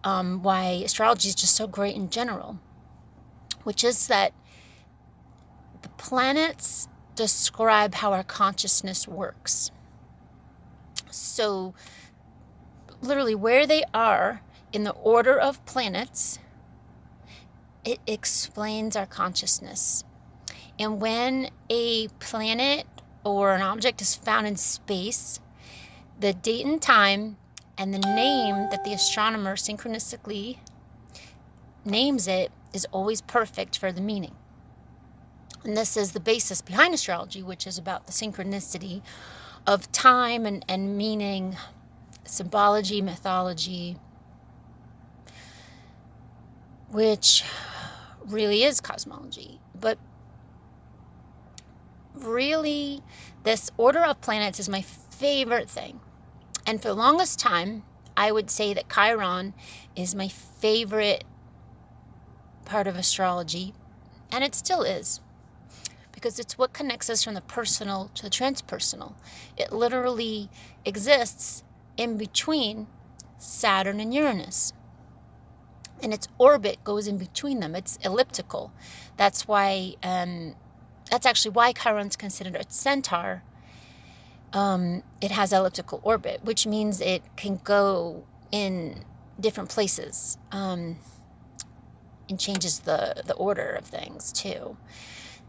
why astrology is just so great in general, which is that the planets describe how our consciousness works. So literally where they are in the order of planets, it explains our consciousness. And when a planet or an object is found in space, the date and time and the name that the astronomer synchronistically names it is always perfect for the meaning. And this is the basis behind astrology, which is about the synchronicity of time and meaning, symbology, mythology, which really is cosmology. But really, this order of planets is my favorite thing. And for the longest time, I would say that Chiron is my favorite part of astrology, and it still is, because it's what connects us from the personal to the transpersonal. It literally exists in between Saturn and Uranus, and its orbit goes in between them. It's elliptical. That's why, that's actually why Chiron's considered a centaur. It has elliptical orbit, which means it can go in different places, and changes the order of things too.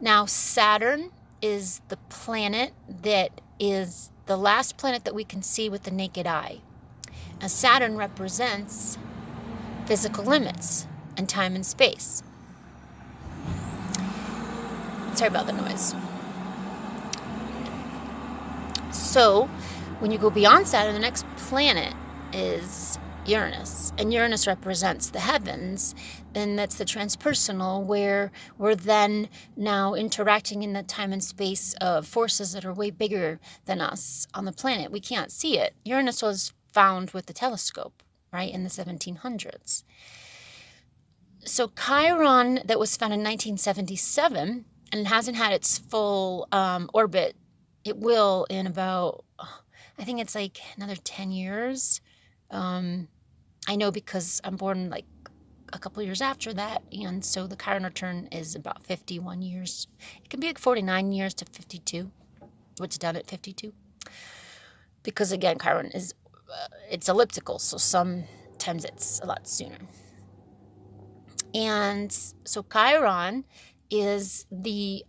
Now, Saturn is the planet that is the last planet that we can see with the naked eye. Now, Saturn represents physical limits and time and space. Sorry about the noise. So, when you go beyond Saturn, the next planet is Uranus, and Uranus represents the heavens, and that's the transpersonal, where we're then now interacting in the time and space of forces that are way bigger than us on the planet. We can't see it. Uranus was found with the telescope, right, in the 1700s. So Chiron, that was found in 1977, and it hasn't had its full orbit. It will in about, I think it's like another 10 years. I know because I'm born like a couple years after that, and so the Chiron return is about 51 years. It can be like 49 years to 52, which is done at 52. Because again, Chiron is, it's elliptical, so sometimes it's a lot sooner. And so Chiron is the,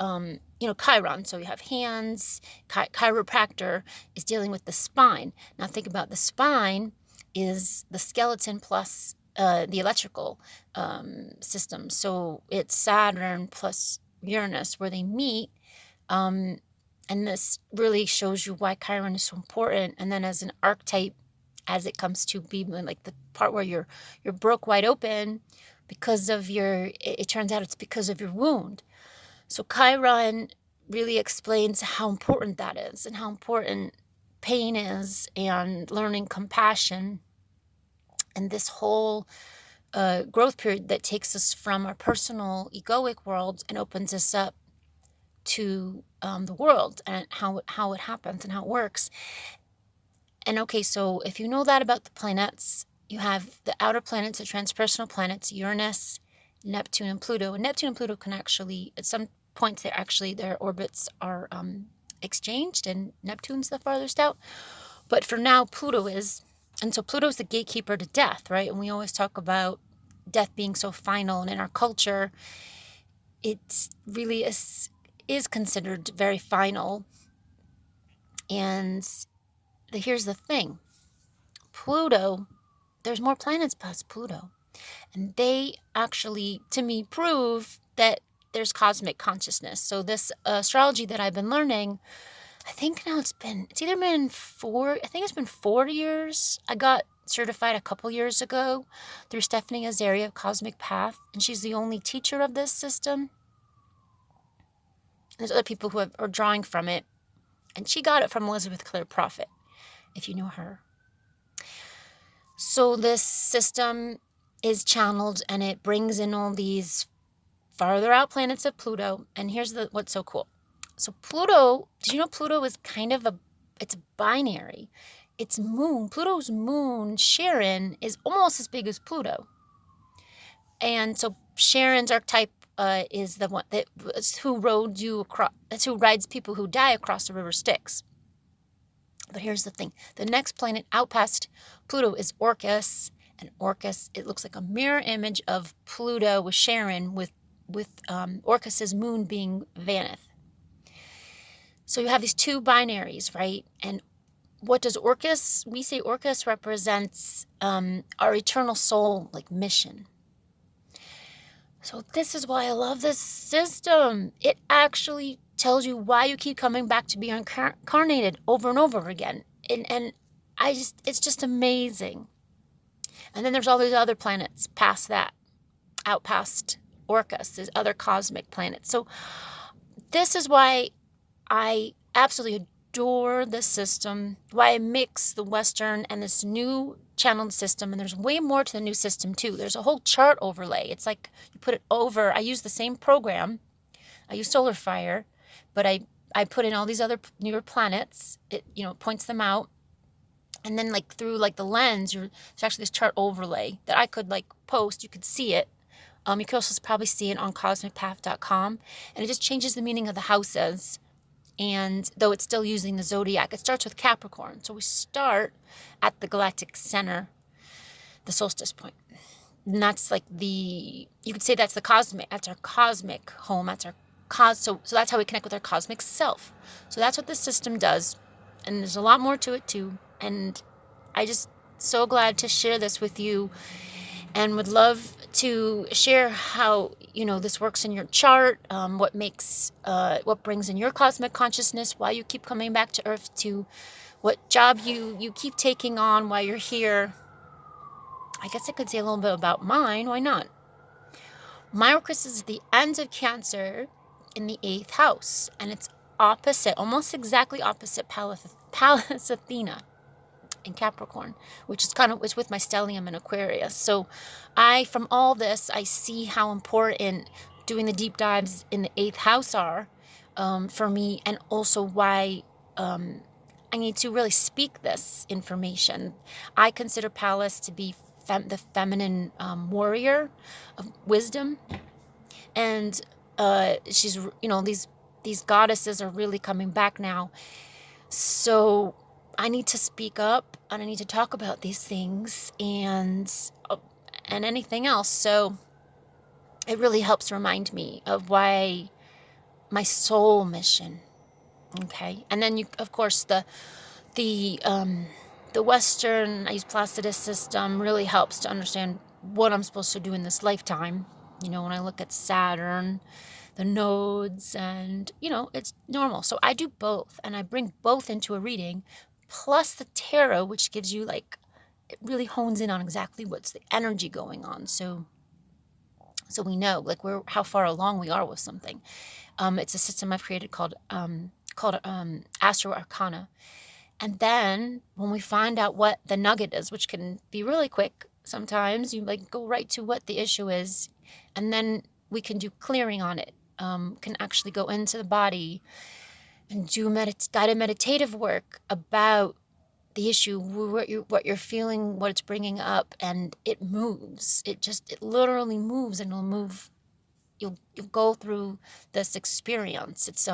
Chiron, so you have hands. Chiropractor is dealing with the spine. Now think about the spine is the skeleton plus the electrical system. So it's Saturn plus Uranus where they meet. And this really shows you why Chiron is so important. And then as an archetype, as it comes to being like the part where you're broke wide open because of it turns out it's because of your wound. So Chiron really explains how important that is and how important pain is, and learning compassion, and this whole growth period that takes us from our personal egoic world and opens us up to the world and how it happens and how it works. And okay, so if you know that about the planets, you have the outer planets, the transpersonal planets, Uranus, Neptune, and Pluto. And Neptune and Pluto can actually, at some points, their orbits are exchanged, and Neptune's the farthest out. But for now, Pluto is. And so Pluto's the gatekeeper to death, right? And we always talk about death being so final. And in our culture, it really is considered very final. And here's the thing. Pluto, there's more planets past Pluto. And they actually, to me, prove that there's cosmic consciousness. So this astrology that I've been learning, I think now it's been 4 years. I got certified a couple years ago through Stephanie Azaria of Cosmic Path, and she's the only teacher of this system. There's other people who are drawing from it, and she got it from Elizabeth Clare Prophet, if you know her. So this system is channeled, and it brings in all these farther out planets of Pluto. And here's what's so cool. So Pluto, did you know Pluto is kind of it's a binary? its moon, Pluto's moon, Charon, is almost as big as Pluto. And so Charon's archetype is the one that's who rode you across. That's who rides people who die across the river Styx. But here's the thing: the next planet out past Pluto is Orcus, and Orcus, it looks like a mirror image of Pluto with Charon, with Orcus's moon being Vanith. So you have these two binaries, right? And what does Orcus? We say Orcus represents our eternal soul, like mission. So this is why I love this system. It actually tells you why you keep coming back to be incarnated over and over again. And it's just amazing. And then there's all these other planets past that, out past Orcus, there's other cosmic planets. So this is why I absolutely adore this system, why I mix the Western and this new channeled system. And there's way more to the new system too. There's a whole chart overlay. It's like you put it over. I use the same program. I use Solar Fire, but I put in all these other newer planets. It points them out. And then like through like the lens, there's actually this chart overlay that I could like post. You could see it. You can also probably see it on cosmicpath.com. And it just changes the meaning of the houses. And though it's still using the zodiac, it starts with Capricorn. So we start at the galactic center, the solstice point. And that's like you could say that's our cosmic home. That's so that's how we connect with our cosmic self. So that's what this system does. And there's a lot more to it too. And I just so glad to share this with you, and would love to share how this works in your chart, what brings in your cosmic consciousness, why you keep coming back to Earth, to what job you keep taking on while you're here. I guess I could say a little bit about mine. Why not? My Orcus is the end of Cancer in the 8th house, and it's opposite, almost exactly opposite Pallas Athena in Capricorn, which is it's with my stellium in Aquarius. So from all this, I see how important doing the deep dives in the 8th house are for me, and also why I need to really speak this information. I consider Pallas to be the feminine warrior of wisdom, and she's these goddesses are really coming back now. So I need to speak up, and I need to talk about these things and anything else. So it really helps remind me of why my soul mission. Okay, and then of course, the Western, I use Placidus system, really helps to understand what I'm supposed to do in this lifetime. When I look at Saturn, the nodes, and it's normal. So I do both, and I bring both into a reading, plus the tarot, which gives you it really hones in on exactly what's the energy going on. So we know how far along we are with something. It's a system I've created called Astro Arcana. And then when we find out what the nugget is, which can be really quick, sometimes you go right to what the issue is, and then we can do clearing on it. Can actually go into the body and do guided meditative work about the issue, what you're feeling, what it's bringing up, and it moves. It literally moves, and it'll move. You'll go through this experience. It's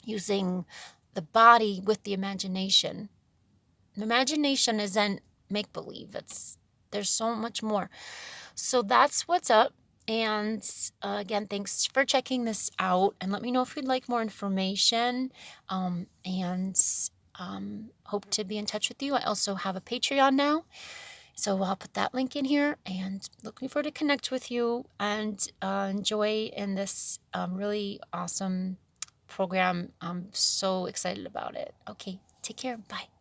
using the body with the imagination. The imagination isn't make-believe. There's so much more. So that's what's up. And again, thanks for checking this out. And let me know if you'd like more information. And hope to be in touch with you. I also have a Patreon now. So I'll put that link in here, and looking forward to connect with you and enjoy in this really awesome program. I'm so excited about it. Okay, take care. Bye.